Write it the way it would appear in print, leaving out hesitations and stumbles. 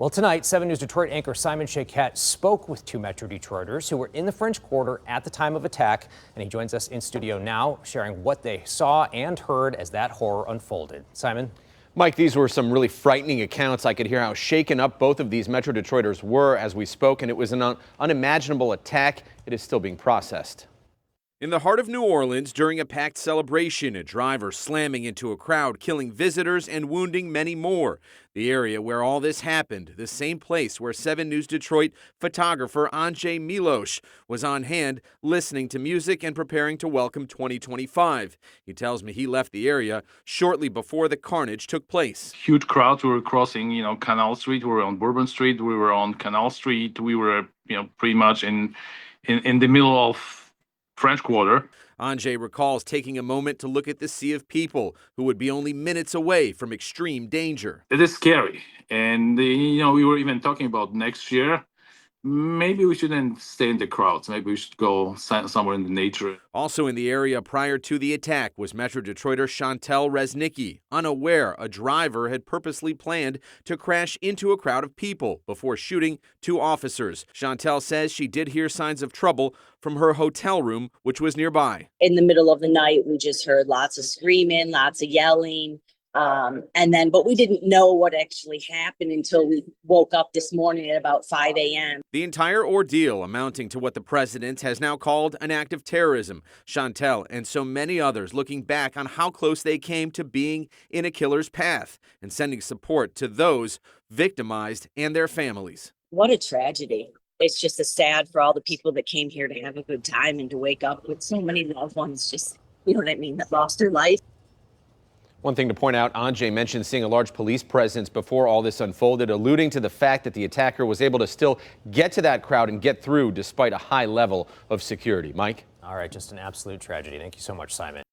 Well, tonight, 7 News Detroit anchor Simon Shaquette spoke with two Metro Detroiters who were in the French Quarter at the time of attack, and he joins us in studio now, sharing what they saw and heard as that horror unfolded. Simon? Mike, these were some really frightening accounts. I could hear how shaken up both of these Metro Detroiters were as we spoke, and it was an unimaginable attack. It is still being processed. In the heart of New Orleans, during a packed celebration, a driver slamming into a crowd, killing visitors and wounding many more. The area where all this happened, the same place where 7 News Detroit photographer Andrzej Milosz was on hand, listening to music and preparing to welcome 2025. He tells me he left the area shortly before the carnage took place. Huge crowds were crossing, Canal Street. We were on Bourbon Street. We were on Canal Street. We were, pretty much in the middle of French Quarter. Andrzej recalls taking a moment to look at the sea of people who would be only minutes away from extreme danger. It is scary. And, we were even talking about next year. Maybe we shouldn't stay in the crowds. Maybe we should go somewhere in the nature. Also in the area prior to the attack was Metro Detroiter Chantel Resnicki, unaware a driver had purposely planned to crash into a crowd of people before shooting two officers. Chantel says she did hear signs of trouble from her hotel room, which was nearby. In the middle of the night, we just heard lots of screaming, lots of yelling. But we didn't know what actually happened until we woke up this morning at about 5 a.m. The entire ordeal amounting to what the president has now called an act of terrorism. Chantel and so many others looking back on how close they came to being in a killer's path and sending support to those victimized and their families. What a tragedy. It's just sad for all the people that came here to have a good time and to wake up with so many loved ones just, that lost their life. One thing to point out, Andrzej mentioned seeing a large police presence before all this unfolded, alluding to the fact that the attacker was able to still get to that crowd and get through despite a high level of security. Mike? All right, just an absolute tragedy. Thank you so much, Simon.